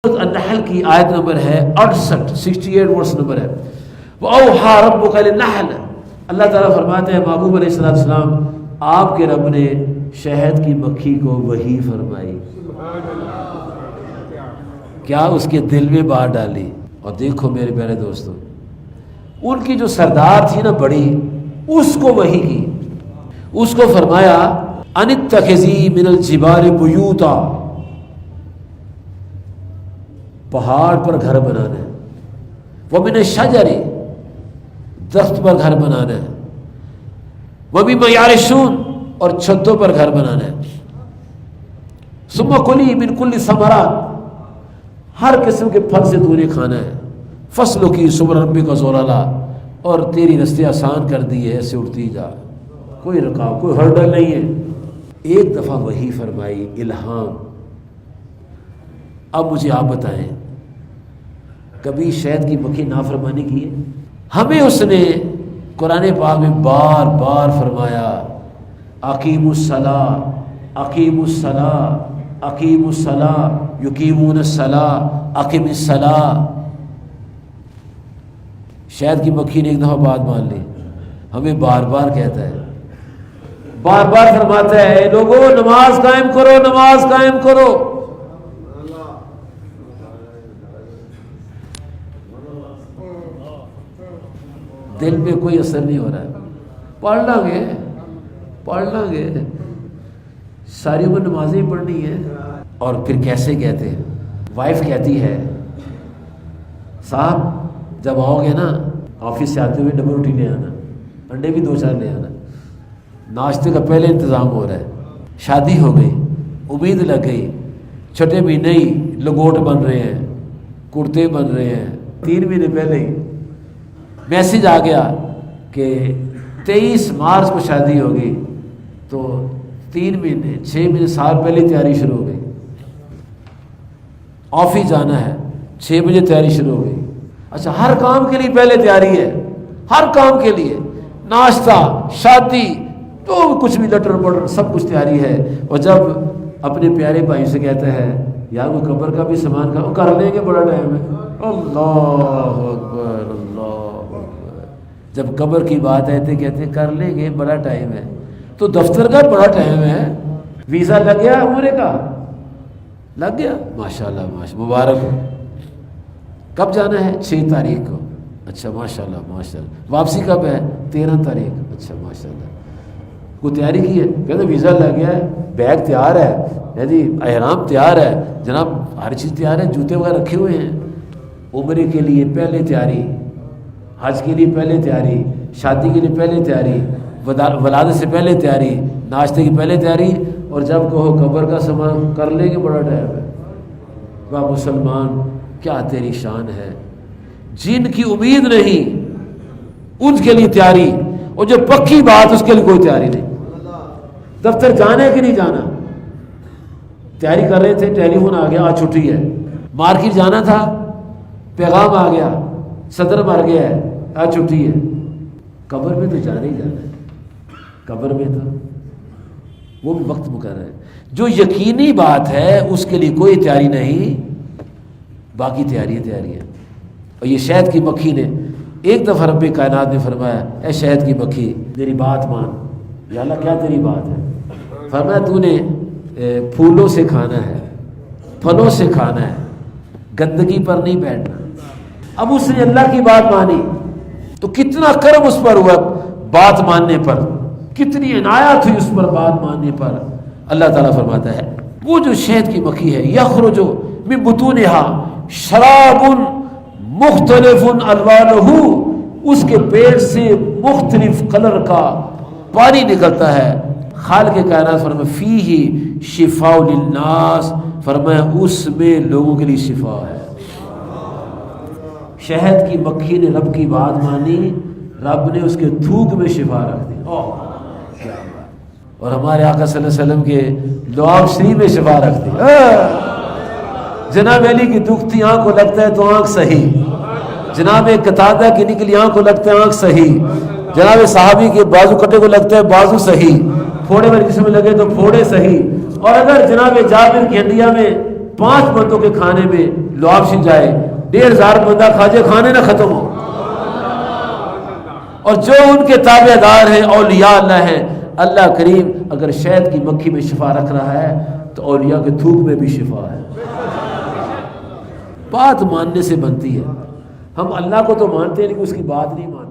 النحل کی آیت نمبر ہے 68 ورس نمبر ہے. وَأَوْحَى رَبُّكَ لِلنَّحْلِ، اللہ تعالیٰ فرماتے ہیں محبوب علیہ السلام آپ کے رب نے شہد کی مکھی کو وحی فرمائی. کیا اس کے دل میں بات ڈالی. اور دیکھو میرے پیارے دوستو، ان کی جو سردار تھی نا بڑی، اس کو وحی کی، اس کو فرمایا ان اتخذی من الجبال بیوتا، پہاڑ پر گھر بنانا ہے، ومن الشجر، درخت پر گھر بنانا ہے، ومما یعرشون، اور چھتوں پر گھر بنانا ہے. ثم کلی من کل ثمرات، ہر قسم کے پھل سے تو نے کھانا ہے. فصلوں کی سبل ربک ذللا، اور تیری رستے آسان کر دی ہے، ایسے اڑتی جا، کوئی رکاو، کوئی ہرڈل نہیں ہے. ایک دفعہ وحی فرمائی، الہام. اب مجھے آپ بتائیں کبھی شہد کی مکھی نافرمانی کی ہے؟ ہمیں اس نے قرآن پاک میں بار بار فرمایا اقیموا الصلاۃ، اقیموا الصلاۃ، اقیموا الصلاۃ، یقیمون الصلاۃ، اقیم الصلاۃ. شہد کی مکھی نے ایک دفعہ بات مان لی، ہمیں بار بار کہتا ہے، بار بار فرماتا ہے لوگوں نماز قائم کرو، نماز قائم کرو. دل میں کوئی اثر نہیں ہو رہا ہے. پڑھ لیں گے ساری عمر نمازیں ہی پڑھنی ہے. اور پھر کیسے کہتے ہیں، وائف کہتی ہے صاحب جب آؤ گے نا آفس سے آتے ہوئے ڈبل روٹی لے آنا، انڈے بھی 2-4 لے آنا، ناشتے کا پہلے انتظام ہو رہا ہے. شادی ہو گئی، امید لگ گئی، چھٹے مہینے ہی لگوٹ بن رہے ہیں، کرتے بن رہے ہیں. 3 مہینے پہلے ہی میسیج آ گیا کہ 23 مارچ کو شادی ہوگی، تو 3 مہینے 6 مہینے سال پہلے تیاری شروع ہو گئی. آفس جانا ہے، 6 بجے تیاری شروع ہو گئی. اچھا ہر کام کے لیے پہلے تیاری ہے، ہر کام کے لیے، ناشتہ، شادی، تو کچھ بھی لٹر پٹر سب کچھ تیاری ہے. اور جب اپنے پیارے بھائی سے کہتا ہے یار وہ قبر کا بھی سامان کر لیں گے، بڑا ٹائم ہے. اللہ اکبر، اللہ اکبر. جب قبر کی بات ہے تو کہتے ہیں کر لیں گے، بڑا ٹائم ہے. تو دفتر کا بڑا ٹائم ہے، ویزا لگ گیا عمرے کا، لگ گیا، ماشاءاللہ ماشاءاللہ، مبارک ہو. کب جانا ہے؟ 6 تاریخ کو. اچھا ماشاءاللہ ماشاءاللہ. واپسی کب ہے؟ 13 تاریخ. اچھا ماشاءاللہ. کوئی تیاری کی ہے؟ کہتے ویزا لگ گیا ہے، بیگ تیار ہے جی، احرام تیار ہے جناب، ہر چیز تیار ہے، جوتے وغیرہ رکھے ہوئے ہیں. عمرے کے لیے پہلے تیاری، حج کے لیے پہلے تیاری، شادی کے لیے پہلے تیاری، ولادت سے پہلے تیاری، ناشتے کی پہلے تیاری. اور جب کہو قبر کا سامان کر لیں گے، بڑا ٹائم ہے. واہ مسلمان کیا تیری شان ہے. جن کی امید نہیں ان کے لیے تیاری، اور جو پکی بات اس کے لیے کوئی تیاری نہیں. دفتر جانا ہے کہ نہیں جانا، تیاری کر رہے تھے، ٹیلی فون آ گیا آج چھٹی ہے. مارکیٹ جانا تھا، پیغام آ گیا صدر مر گیا ہے، آج چھٹی ہے. قبر میں تو جانا ہی جانا ہے. قبر میں تو وہ بھی وقت مقرر ہے. جو یقینی بات ہے اس کے لیے کوئی تیاری نہیں، باقی تیاری ہے. اور یہ شہد کی مکھی نے ایک دفعہ رب کائنات نے فرمایا اے شہد کی مکھی میری بات مان. یا اللہ کیا تیری بات ہے؟ فرمایا تو نے پھولوں سے کھانا ہے، پھلوں سے کھانا ہے، گندگی پر نہیں بیٹھنا. اب اس نے اللہ کی بات مانی تو کتنا کرم اس پر ہوا بات ماننے پر، کتنی عنایت ہوئی اس پر بات ماننے پر. اللہ تعالیٰ فرماتا ہے وہ جو شہد کی مکھی ہے یخرج من بطونها شراب مختلف الوانہ، اس کے پیٹ سے مختلف کلر کا پانی نکلتا ہے. خالق کائنات فرمایا فیہ شفاء للناس، فرمایا اس میں لوگوں کے لیے شفا ہے. شہد کی مکھی نے رب کی بات مانی، رب نے اس کے تھوک میں شفا رکھ دی. اور ہمارے آقا صلی اللہ علیہ وسلم کے لعاب شریف میں شفا رکھ دی. جناب علی کی دکھتی آنکھ کو لگتا ہے تو آنکھ صحیح، جناب قتادہ کی نکلی آنکھ کو لگتا ہے آنکھ صحیح، جناب صحابی کے بازو کٹے کو لگتا ہے بازو صحیح، پھوڑے والے جسم میں لگے تو پھوڑے صحیح. اور اگر جناب جابر کی ہڈیاں میں 5 بندوں کے کھانے میں لعاب چھن جائے، 1500 بندہ کھا جائے، کھانے نہ ختم ہو۔ اور جو ان کے تابع دار ہیں اولیاء اللہ ہیں، اللہ کریم اگر شہد کی مکھی میں شفا رکھ رہا ہے تو اولیاء کے تھوک میں بھی شفا ہے۔ بات ماننے سے بنتی ہے، ہم اللہ کو تو مانتے ہیں لیکن اس کی بات نہیں مانتے۔